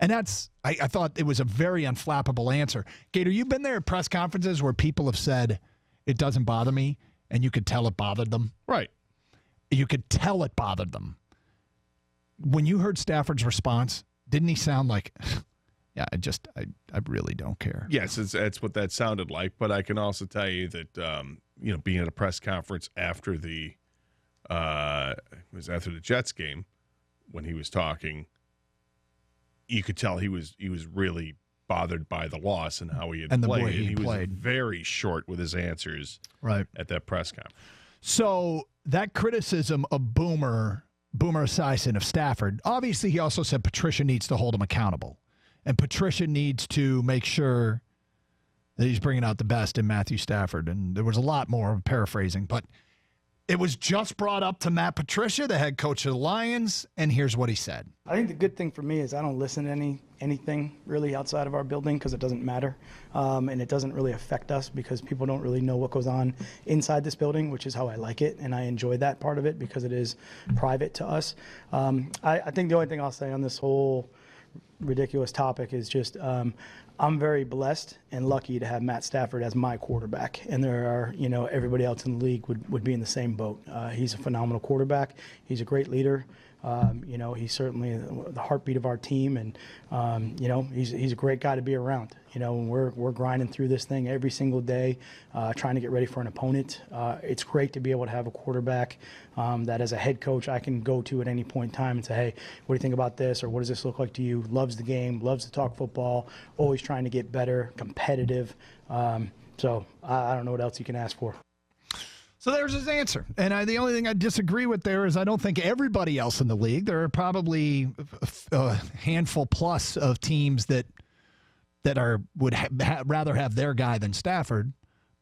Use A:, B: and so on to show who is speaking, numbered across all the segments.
A: And I thought it was a very unflappable answer. Gator, you've been there at press conferences where people have said, it doesn't bother me, and you could tell it bothered them.
B: Right.
A: You could tell it bothered them. When you heard Stafford's response, didn't he sound like, yeah, I really don't care?
B: Yes, that's what that sounded like. But I can also tell you that, being at a press conference after the Jets game, when he was talking, you could tell he was really bothered by the loss and how he had played. He was very short with his answers at that press conference.
A: So that criticism of Boomer Esiason of Stafford, obviously he also said Patricia needs to hold him accountable. And Patricia needs to make sure that he's bringing out the best in Matthew Stafford. And there was a lot more paraphrasing, but it was just brought up to Matt Patricia, the head coach of the Lions, and here's what he said.
C: I think the good thing for me is I don't listen to anything really outside of our building because it doesn't matter, and it doesn't really affect us because people don't really know what goes on inside this building, which is how I like it, and I enjoy that part of it because it is private to us. I think the only thing I'll say on this whole ridiculous topic is just I'm very blessed and lucky to have Matt Stafford as my quarterback. And there are, everybody else in the league would be in the same boat. He's a phenomenal quarterback. He's a great leader. He's certainly the heartbeat of our team. And, he's a great guy to be around. We're grinding through this thing every single day, trying to get ready for an opponent. It's great to be able to have a quarterback that as a head coach I can go to at any point in time and say, hey, what do you think about this? Or what does this look like to you? Loves the game, loves to talk football, always trying to get better, competitive. So I don't know what else you can ask for.
A: So there's his answer. And the only thing I disagree with there is I don't think everybody else in the league, there are probably a handful plus of teams that would rather have their guy than Stafford.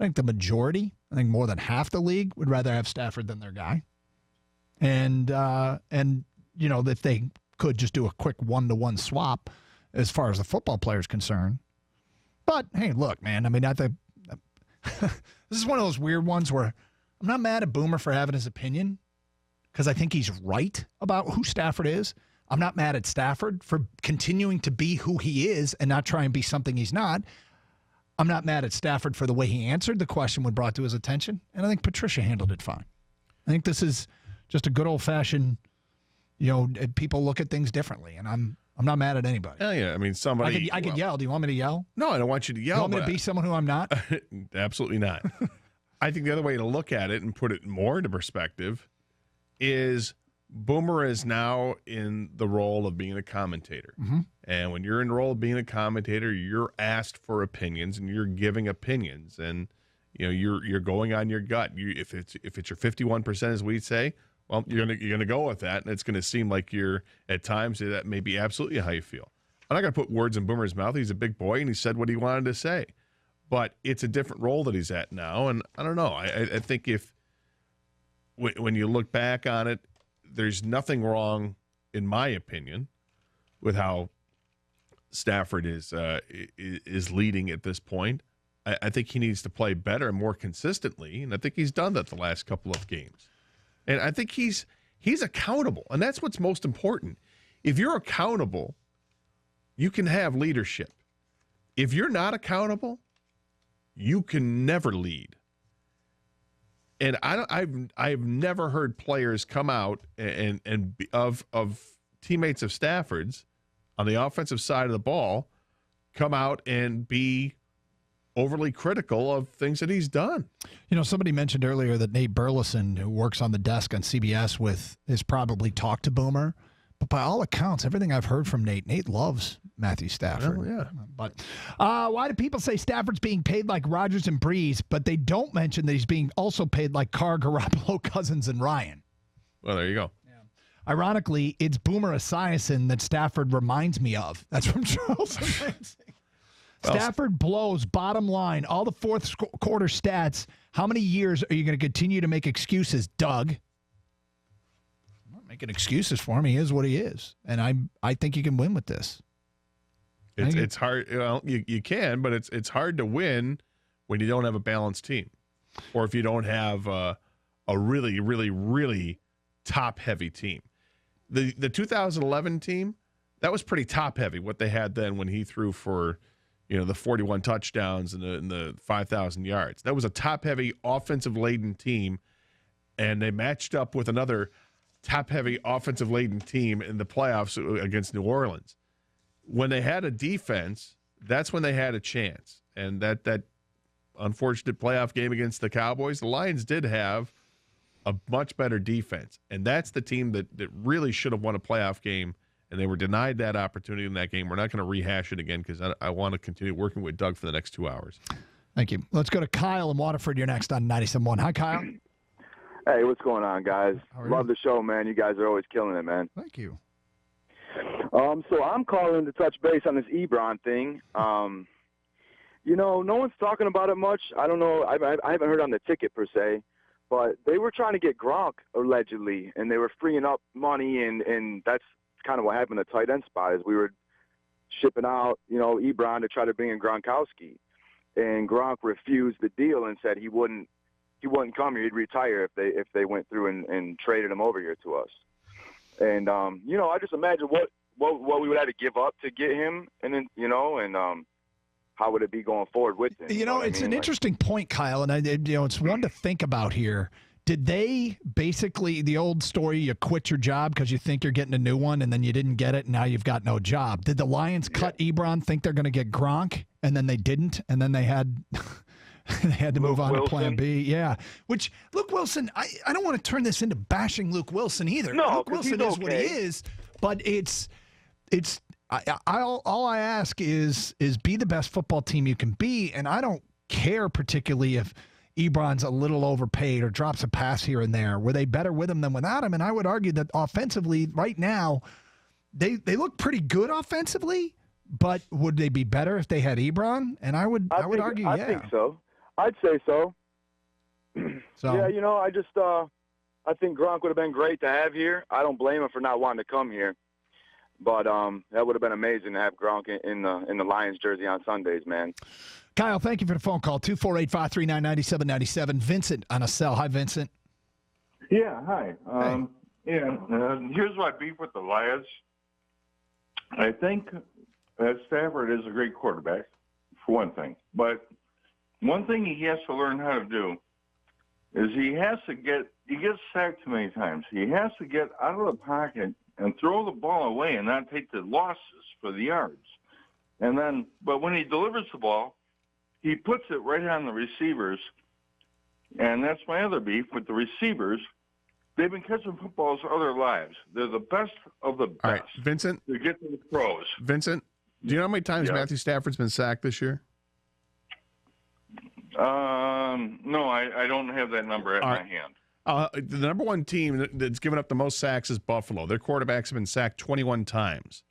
A: I think the majority, I think more than half the league would rather have Stafford than their guy. And if they could just do a quick 1-to-1 swap as far as the football player is concerned. But, hey, look, man, I think this is one of those weird ones where I'm not mad at Boomer for having his opinion because I think he's right about who Stafford is. I'm not mad at Stafford for continuing to be who he is and not try and be something he's not. I'm not mad at Stafford for the way he answered the question when brought to his attention, and I think Patricia handled it fine. I think this is just a good old-fashioned, people look at things differently, and I'm not mad at anybody.
B: Hell yeah. Somebody...
A: I could yell. Do you want me to yell?
B: No, I don't want you to yell.
A: You want me to be someone who I'm not?
B: Absolutely not. I think the other way to look at it and put it more into perspective is Boomer is now in the role of being a commentator.
A: Mm-hmm.
B: And when you're in the role of being a commentator, you're asked for opinions and you're giving opinions. And you're going on your gut. If it's your 51%, as we say, well, you're gonna go with that, and it's gonna seem like you're at times that may be absolutely how you feel. I'm not gonna put words in Boomer's mouth. He's a big boy and he said what he wanted to say. But it's a different role that he's at now, and I don't know. I think when you look back on it, there's nothing wrong, in my opinion, with how Stafford is leading at this point. I think he needs to play better and more consistently, and I think he's done that the last couple of games. And I think he's accountable, and that's what's most important. If you're accountable, you can have leadership. If you're not accountable, you can never lead. And I've never heard players come out and of teammates of Stafford's on the offensive side of the ball come out and be overly critical of things that he's done.
A: Somebody mentioned earlier that Nate Burleson, who works on the desk on CBS has probably talked to Boomer. But by all accounts, everything I've heard from Nate loves Matthew Stafford.
B: Oh, yeah.
A: But why do people say Stafford's being paid like Rodgers and Breeze, but they don't mention that he's being also paid like Carr, Garoppolo, Cousins, and Ryan?
B: Well, there you go.
A: Yeah. Ironically, it's Boomer Esiason that Stafford reminds me of. That's from Charles and Ramsey. Stafford blows, bottom line, all the fourth quarter stats. How many years are you going to continue to make excuses, Doug? I'm not making excuses for him. He is what he is. And I think you can win with this.
B: It's hard. Well, you can, but it's hard to win when you don't have a balanced team, or if you don't have a really, really, really top-heavy team. The 2011 team, that was pretty top heavy what they had then when he threw for, the 41 touchdowns and the 5,000 yards. That was a top heavy offensive laden team, and they matched up with another top heavy offensive laden team in the playoffs against New Orleans. When they had a defense, that's when they had a chance. And that unfortunate playoff game against the Cowboys, the Lions did have a much better defense. And that's the team that really should have won a playoff game, and they were denied that opportunity in that game. We're not going to rehash it again because I want to continue working with Doug for the next 2 hours.
A: Thank you. Let's go to Kyle in Waterford. You're next on 97.1. Hi, Kyle.
D: Hey, what's going on, guys? Love
A: you?
D: the show, man. You guys are always killing it, man.
A: Thank you.
D: So I'm calling to touch base on this Ebron thing. No one's talking about it much. I don't know. I haven't heard on the ticket per se, but they were trying to get Gronk allegedly, and they were freeing up money, and that's kind of what happened at tight end spot is we were shipping out, Ebron to try to bring in Gronkowski, and Gronk refused the deal and said he wouldn't come here. He'd retire if they went through and traded him over here to us. And I just imagine what we would have to give up to get him, and then how would it be going forward with him?
A: It's an interesting point, Kyle, and it's one to think about here. Did they basically, the old story, you quit your job because you think you're getting a new one, and then you didn't get it, and now you've got no job? Did the Lions cut Ebron, think they're going to get Gronk, and then they didn't, and then they had they had to move on to Plan B? Yeah. Which, Luke Wilson, I don't want to turn this into bashing Luke Wilson either.
D: No,
A: Luke Wilson is what he is, but all I ask is be the best football team you can be, and I don't care particularly if Ebron's a little overpaid or drops a pass here and there. Were they better with him than without him? And I would argue that offensively right now, they look pretty good offensively, but would they be better if they had Ebron? And I would argue, yeah.
D: I think so. I'd say so.
A: So
D: yeah, I think Gronk would have been great to have here. I don't blame him for not wanting to come here. But that would have been amazing to have Gronk in the Lions jersey on Sundays, man.
A: Kyle, thank you for the phone call. 248-539-9797. Vincent on a cell. Hi, Vincent.
E: Yeah, hi.
A: Hey.
E: Here's my beef with the Lions. I think that Stafford is a great quarterback, for one thing. But one thing he has to learn how to do is he gets sacked too many times. He has to get out of the pocket and throw the ball away and not take the losses for the yards. But when he delivers the ball, he puts it right on the receivers. And that's my other beef with the receivers. They've been catching footballs all their lives. They're the best of the best.
B: All right, Vincent.
E: To get to the pros.
B: Vincent, do you know how many times Matthew Stafford's been sacked this year?
E: No, I don't have that number at my hand.
B: The number one team that's given up the most sacks is Buffalo. Their quarterbacks have been sacked 21 times.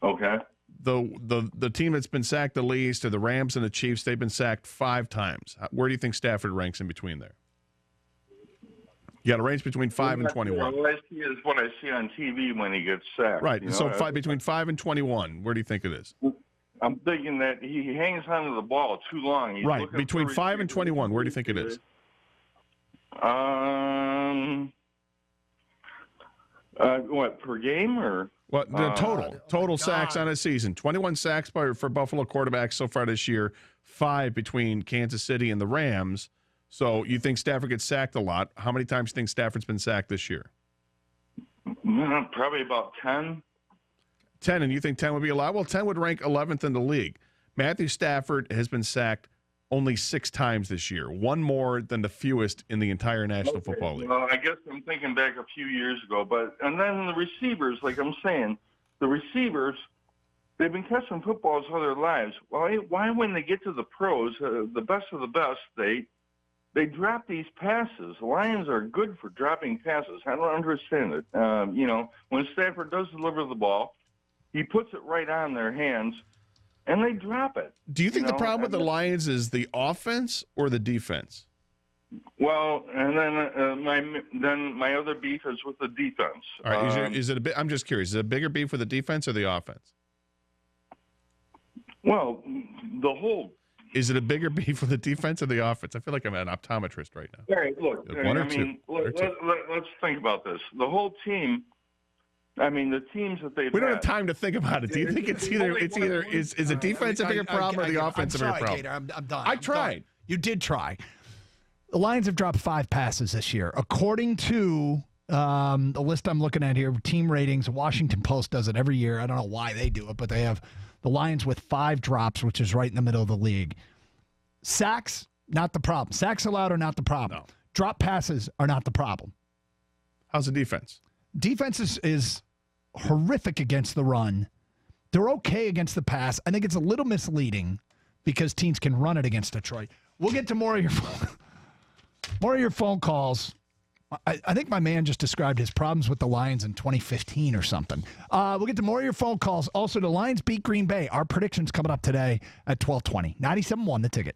E: Okay.
B: The team that's been sacked the least are the Rams and the Chiefs. They've been sacked 5 times. Where do you think Stafford ranks in between there? You got a range between 5 and 21.
E: What I see is what I see on TV when he gets sacked.
B: Right. So between 5 and 21. Where do you think it is?
E: I'm thinking that he hangs onto the ball too long. He's
B: right. Between 5 and 21. Where do you think it is?
E: What, per game or?
B: What the total sacks on a season? 21 sacks for Buffalo quarterbacks so far this year. 5 between Kansas City and the Rams. So you think Stafford gets sacked a lot? How many times do you think Stafford's been sacked this year?
E: Probably about 10.
B: 10, and you think 10 would be a lot? Well, 10 would rank 11th in the league. Matthew Stafford has been sacked only 6 times this year, one more than the fewest in the entire National Football League.
E: Well, I guess I'm thinking back a few years ago, and then the receivers, like I'm saying, the receivers, they've been catching footballs all their lives. Why when they get to the pros, the best of the best, they drop these passes. The Lions are good for dropping passes. I don't understand it. When Stafford does deliver the ball, he puts it right on their hands, and they drop it.
B: Do you think the problem with the Lions is the offense or the defense?
E: Well, and then my other beef is with the defense.
B: All right, is it a bit? I'm just curious. Is it a bigger beef with the defense or the offense?
E: Well, the whole.
B: Is it a bigger beef with the defense or the offense? I feel like I'm an optometrist right now.
E: All right, look.
B: Let's
E: think about this. The whole team I mean, the teams that they've
B: We don't
E: had.
B: have time to think about it. Do you think it's either is the defense a bigger problem or the offense a bigger problem?
A: Gator, I'm done.
B: I
A: I'm
B: tried.
A: done. You did try. The Lions have dropped 5 passes this year. According to the list I'm looking at here, team ratings, Washington Post does it every year. I don't know why they do it, but they have the Lions with 5 drops, which is right in the middle of the league. Sacks, not the problem. Sacks allowed are not the problem.
B: No.
A: Drop passes are not the problem.
B: How's the defense?
A: Defense is horrific against the run. They're okay against the pass. I think it's a little misleading because teams can run it against Detroit. We'll get to more of your phone calls. I think my man just described his problems with the Lions in 2015 or something. We'll get to more of your phone calls. Also, the Lions beat Green Bay. Our predictions coming up today at 12:20. 97.1 The Ticket.